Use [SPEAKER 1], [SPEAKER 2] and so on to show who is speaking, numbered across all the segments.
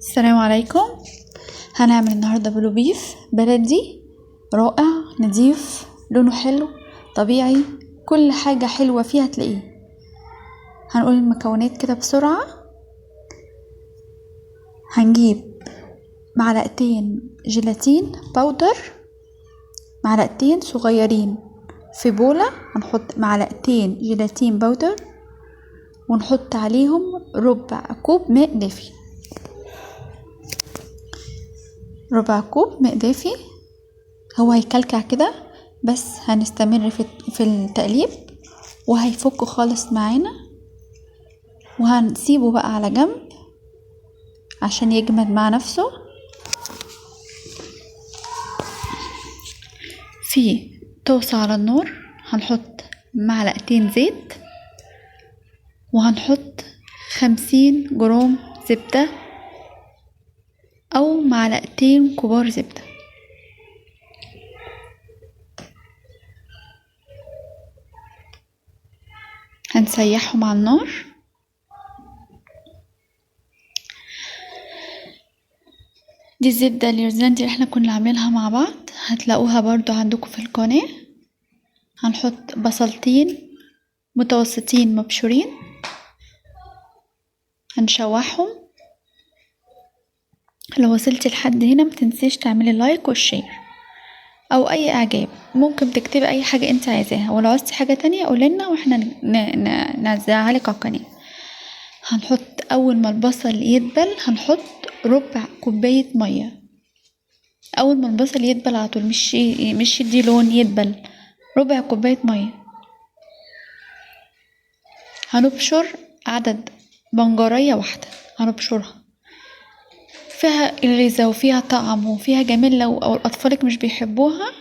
[SPEAKER 1] السلام عليكم. هنعمل النهاردة بلو بيف بلدي رائع نضيف، لونه حلو طبيعي، كل حاجة حلوة فيها تلاقيه. هنقول المكونات كده بسرعة. هنجيب معلقتين جيلاتين باودر، معلقتين صغيرين في بولة. هنحط معلقتين جيلاتين باودر ونحط عليهم ربع كوب ماء دافي، ربع كوب ماء دافي. هو هيكلكع كده بس هنستمر في التقليب وهيفك خالص معانا، وهنسيبه بقى على جنب عشان يجمد مع نفسه. في طاسة على النار هنحط معلقتين زيت، وهنحط 50 جرام زبدة او معلقتين كبار زبدة. هنسيحهم على النار. دي الزبدة اليوزلاندي اللي احنا كنا عاملينها مع بعض، هتلاقوها برضو عندكم في القناة. هنحط بصلتين متوسطين مبشورين، هنشوحهم. لو وصلتي لحد هنا متنسيش تعملي لايك والشير او اي اعجاب، ممكن تكتبي اي حاجة انت عايزاها، ولو عايزتي حاجة تانية قولنا واحنا ننزلها لك على القناة. هنحط اول ما البصل يدبل هنحط ربع كوباية مية. اول ما البصل يدبل على طول، مش يدي لون، يدبل. ربع كوباية مية. هنبشر عدد بنجرية واحدة، هنبشرها. فيها الغذاء وفيها طعم وفيها جمال. لو اطفالك مش بيحبوها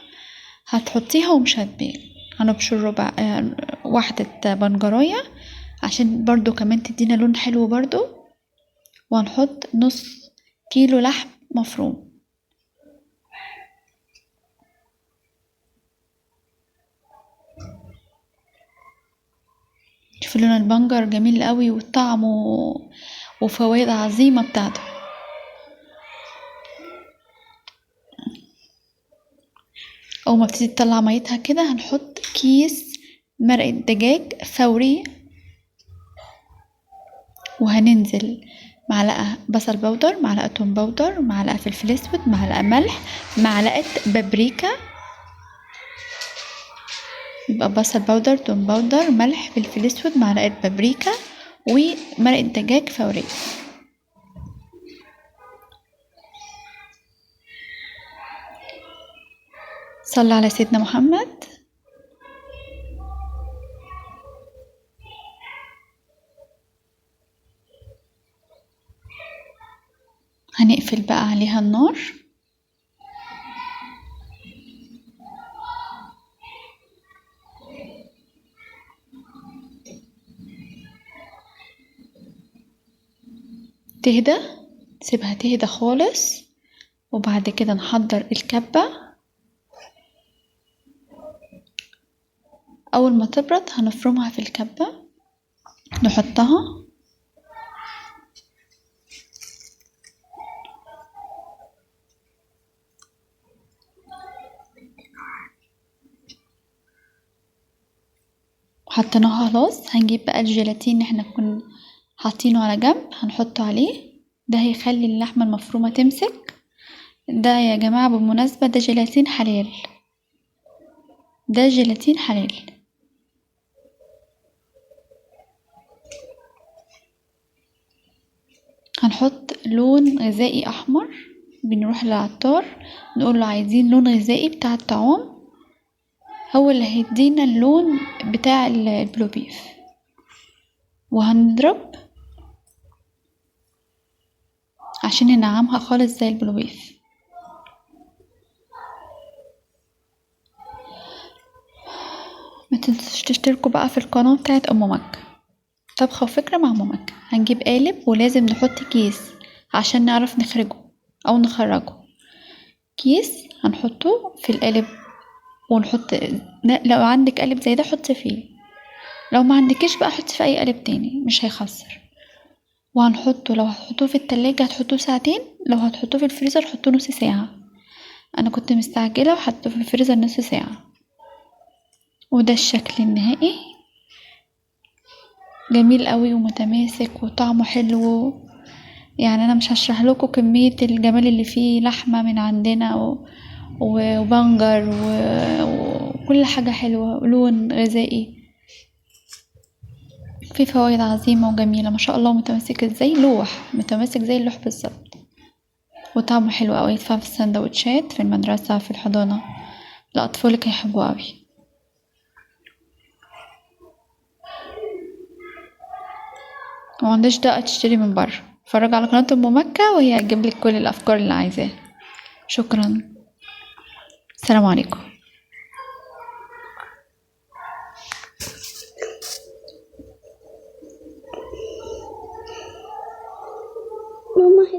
[SPEAKER 1] هتحطيها ومش هتبان. هنبشر ربع واحدة بنجرية عشان برضو كمان تدينا لون حلو برضو. وهنحط نص كيلو لحم مفروم. شوفوا لون البنجر جميل قوي، والطعم وفوائد عظيمة بتاعته. اول ما بتبتدي تطلع ميتها كده هنحط كيس مرقة دجاج فوري، وهننزل معلقة بصل بودر، معلقة توم بودر، معلقة فلفل اسود، معلقة ملح، معلقة بابريكا. يبقى بصل بودر، توم بودر، ملح، فلفل اسود، معلقة بابريكا، ومرقة دجاج فورية. صلى على سيدنا محمد. هنقفل بقى عليها النار. تهدى، سيبها تهدى خالص، وبعد كده نحضر الكبة. اول ما تبرد هنفرمها في الكبة، نحطها. وحطيناها خلاص. هنجيب بقى الجيلاتين اللي احنا كنا حاطينه على جنب، هنحطه عليه. ده هيخلي اللحمة المفرومة تمسك. ده يا جماعة بالمناسبة ده جيلاتين حلال، ده جيلاتين حلال. هنحط لون غذائي احمر. بنروح للعطار نقول له عايزين لون غذائي بتاع الطعام، هو اللي هيدينا اللون بتاع البلو بيف. وهنضرب عشان ننعمها خالص زي البلو بيف. ما تنسوش تشتركوا بقى في القناة بتاعت ام مكة، طبخة وفكرة مع ام مكة. هنجيب قالب ولازم نحط كيس عشان نعرف نخرجه او نخرجه. كيس هنحطه في القالب ونحط. لو عندك قالب زي ده حط فيه، لو ما عندكش بقى حط في اي قالب تاني مش هيخسر. وهنحطه، لو هتحطوه في التلاجة هتحطوه ساعتين، لو هتحطوه في الفريزر حطوه نص ساعة. انا كنت مستعجلة وحطيته في الفريزر نص ساعة. وده الشكل النهائي، جميل قوي ومتماسك وطعمه حلو. يعني انا مش هشرح لكم كمية الجمال اللي فيه، لحمة من عندنا وبنجر وكل حاجة حلوة، لون غذائي، فيه فوائد عظيمة وجميلة ما شاء الله. متماسك ازاي، لوح، متماسك زي اللوح بالظبط. وطعمه حلو قوي، يدفع في السندوتشات في المدرسة في الحضانة، لأطفالك هيحبوه قوي. ومعندش دقة تشتري من بره، اتفرج على قناة ام مكة وهي هتجيبلك كل الافكار اللي عايزاها. شكرا، السلام عليكم.